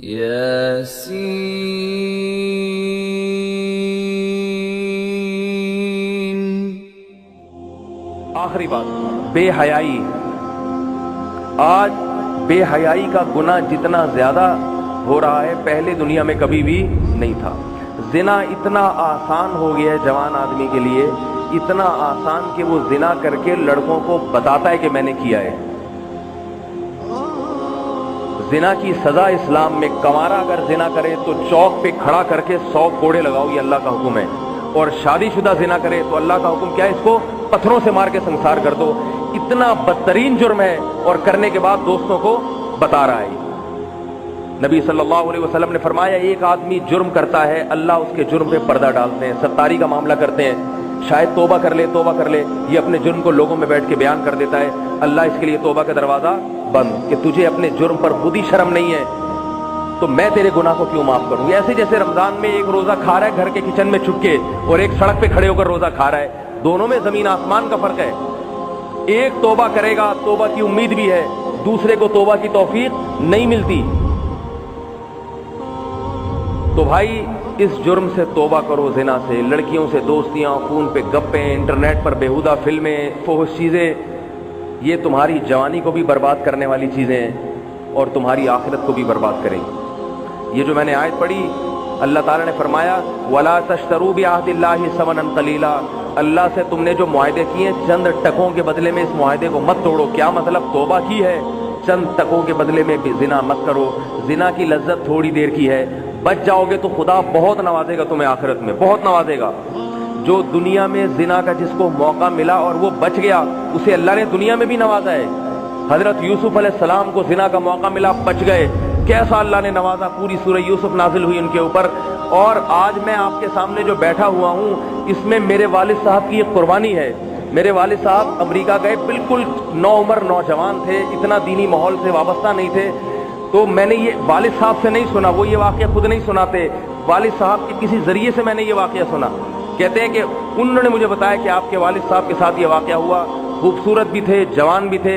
یاسین۔ آخری بات، بے حیائی۔ آج بے حیائی کا گناہ جتنا زیادہ ہو رہا ہے پہلے دنیا میں کبھی بھی نہیں تھا۔ زنا اتنا آسان ہو گیا ہے جوان آدمی کے لیے، اتنا آسان کہ وہ زنا کر کے لڑکوں کو بتاتا ہے کہ میں نے کیا ہے۔ زنا کی سزا اسلام میں، کنوارا اگر زنا کرے تو چوک پہ کھڑا کر کے 100 کوڑے لگاؤ، یہ اللہ کا حکم ہے، اور شادی شدہ زنا کرے تو اللہ کا حکم کیا ہے، اس کو پتھروں سے مار کے سنسار کر دو۔ اتنا بدترین جرم ہے، اور کرنے کے بعد دوستوں کو بتا رہا ہے۔ نبی صلی اللہ علیہ وسلم نے فرمایا ایک آدمی جرم کرتا ہے، اللہ اس کے جرم پہ پردہ ڈالتے ہیں، ستاری کا معاملہ کرتے ہیں، شاید توبہ کر لے، یہ اپنے جرم کو لوگوں میں بیٹھ کے بیان کر دیتا ہے، اللہ اس کے لیے توبہ کا دروازہ بند، کہ تجھے اپنے جرم پر خود ہی شرم نہیں ہے تو میں تیرے گناہ کو کیوں معاف کروں۔ ایسے جیسے رمضان میں ایک روزہ کھا رہا ہے گھر کے کچن میں چھپ کے، اور ایک سڑک پہ کھڑے ہو کر روزہ کھا رہا ہے، دونوں میں زمین آسمان کا فرق ہے۔ ایک توبہ کرے گا، توبہ کی امید بھی ہے، دوسرے کو توبہ کی توفیق نہیں ملتی۔ تو بھائی اس جرم سے توبہ کرو، زنا سے، لڑکیوں سے دوستیاں، فون پہ گپیں، انٹرنیٹ پر بیہودہ فلمیں، فحش چیزیں، یہ تمہاری جوانی کو بھی برباد کرنے والی چیزیں ہیں اور تمہاری آخرت کو بھی برباد کریں گی۔ یہ جو میں نے آیت پڑھی، اللہ تعالیٰ نے فرمایا وَلَا تَشْتَرُوا بِعَهْدِ اللَّهِ ثَمَنًا قَلِيلًا، اللہ سے تم نے جو معاہدے کیے چند ٹکوں کے بدلے میں اس معاہدے کو مت توڑو۔ کیا مطلب؟ توبہ کی ہے، چند ٹکوں کے بدلے میں زنا مت کرو۔ زنا کی لذت تھوڑی دیر کی ہے، بچ جاؤ گے تو خدا بہت نوازے گا تمہیں، آخرت میں بہت نوازے گا۔ جو دنیا میں زنا کا جس کو موقع ملا اور وہ بچ گیا، اسے اللہ نے دنیا میں بھی نوازا ہے۔ حضرت یوسف علیہ السلام کو زنا کا موقع ملا، بچ گئے، کیسا اللہ نے نوازا، پوری سورہ یوسف نازل ہوئی ان کے اوپر۔ اور آج میں آپ کے سامنے جو بیٹھا ہوا ہوں، اس میں میرے والد صاحب کی ایک قربانی ہے۔ میرے والد صاحب امریکہ گئے، بالکل نوعمر نوجوان تھے، اتنا دینی ماحول سے وابستہ نہیں تھے، تو میں نے یہ والد صاحب سے نہیں سنا، وہ یہ واقعہ خود نہیں سناتے، والد صاحب کے کسی ذریعے سے میں نے یہ واقعہ سنا۔ کہتے ہیں کہ انہوں نے مجھے بتایا کہ آپ کے والد صاحب کے ساتھ یہ واقعہ ہوا، خوبصورت بھی تھے، جوان بھی تھے،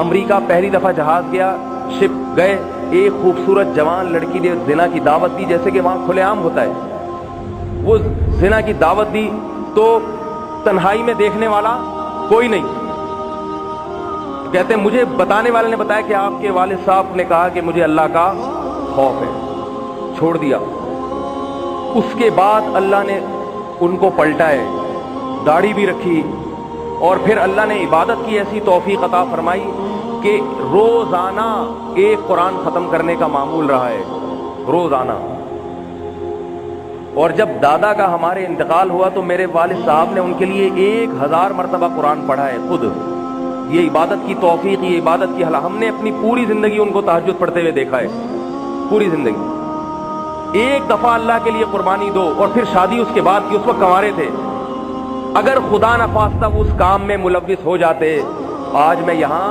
امریکہ پہلی دفعہ جہاز گیا، شپ گئے، ایک خوبصورت جوان لڑکی نے زنا کی دعوت دی، جیسے کہ وہاں کھلے عام ہوتا ہے، وہ زنا کی دعوت دی تو تنہائی میں دیکھنے والا کوئی نہیں۔ کہتے ہیں مجھے بتانے والے نے بتایا کہ آپ کے والد صاحب نے کہا کہ مجھے اللہ کا خوف ہے، چھوڑ دیا۔ اس کے بعد اللہ نے ان کو پلٹا ہے، داڑھی بھی رکھی، اور پھر اللہ نے عبادت کی ایسی توفیق عطا فرمائی کہ روزانہ ایک قرآن ختم کرنے کا معمول رہا ہے، روزانہ۔ اور جب دادا کا ہمارے انتقال ہوا تو میرے والد صاحب نے ان کے لیے 1000 مرتبہ قرآن پڑھا ہے خود۔ یہ عبادت کی توفیق، یہ عبادت کی ہم نے اپنی پوری زندگی ان کو تہجد پڑھتے ہوئے دیکھا ہے، پوری زندگی۔ ایک دفعہ اللہ کے لیے قربانی دو، اور پھر شادی اس کے بعد کی، اس وقت کنوارے تھے۔ اگر خدا نخواستہ وہ اس کام میں ملوث ہو جاتے، آج میں یہاں،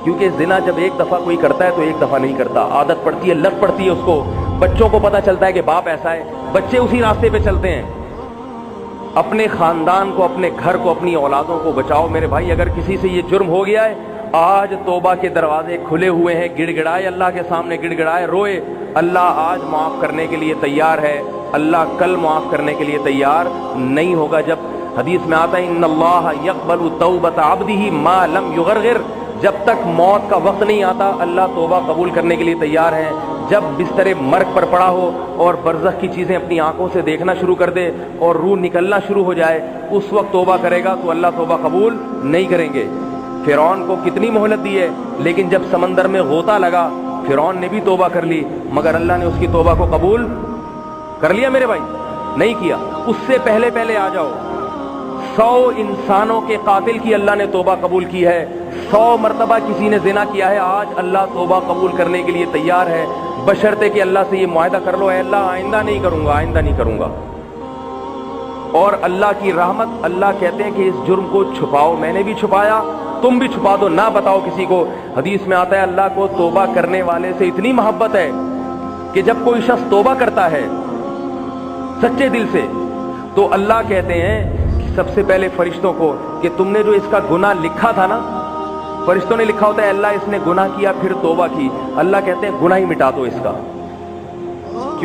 کیونکہ زنا جب ایک دفعہ کوئی کرتا ہے تو ایک دفعہ نہیں کرتا، عادت پڑتی ہے، لت پڑتی ہے اس کو، بچوں کو پتہ چلتا ہے کہ باپ ایسا ہے، بچے اسی راستے پہ چلتے ہیں۔ اپنے خاندان کو، اپنے گھر کو، اپنی اولادوں کو بچاؤ میرے بھائی۔ اگر کسی سے یہ جرم ہو گیا ہے، آج توبہ کے دروازے کھلے ہوئے ہیں، گڑ گڑائے اللہ کے سامنے، گڑ گڑائے روئے، اللہ آج معاف کرنے کے لیے تیار ہے، اللہ کل معاف کرنے کے لیے تیار نہیں ہوگا۔ جب حدیث میں آتا ہے ان اللہ یقبل توبۃ عبدہ ما لم یغرغر، جب تک موت کا وقت نہیں آتا اللہ توبہ قبول کرنے کے لیے تیار ہے۔ جب بستر مرگ پر پڑا ہو اور برزخ کی چیزیں اپنی آنکھوں سے دیکھنا شروع کر دے اور روح نکلنا شروع ہو جائے، اس وقت توبہ کرے گا تو اللہ توبہ قبول نہیں کریں گے۔ فرعون کو کتنی مہلت دی ہے، لیکن جب سمندر میں غوطہ لگا فرعون نے بھی توبہ کر لی، مگر اللہ نے اس کی توبہ کو قبول کر لیا میرے بھائی؟ نہیں کیا۔ اس سے پہلے آ جاؤ، 100 انسانوں کے قاتل کی اللہ نے توبہ قبول کی ہے، 100 مرتبہ کسی نے زنا کیا ہے، آج اللہ توبہ قبول کرنے کے لیے تیار ہے، بشرطے کہ اللہ سے یہ معاہدہ کر لو، اے اللہ آئندہ نہیں کروں گا، آئندہ نہیں کروں گا۔ اور اللہ کی رحمت، اللہ کہتے ہیں کہ اس جرم کو چھپاؤ، میں نے بھی چھپایا، تم بھی چھپا دو، نہ بتاؤ کسی کو۔ حدیث میں آتا ہے اللہ کو توبہ کرنے والے سے اتنی محبت ہے کہ جب کوئی شخص توبہ کرتا ہے سچے دل سے تو اللہ کہتے ہیں کہ سب سے پہلے فرشتوں کو کہ تم نے جو اس کا گناہ لکھا تھا نا، فرشتوں نے لکھا ہوتا ہے اللہ اس نے گناہ کیا پھر توبہ کی، اللہ کہتے ہیں گناہ ہی مٹا دو اس کا۔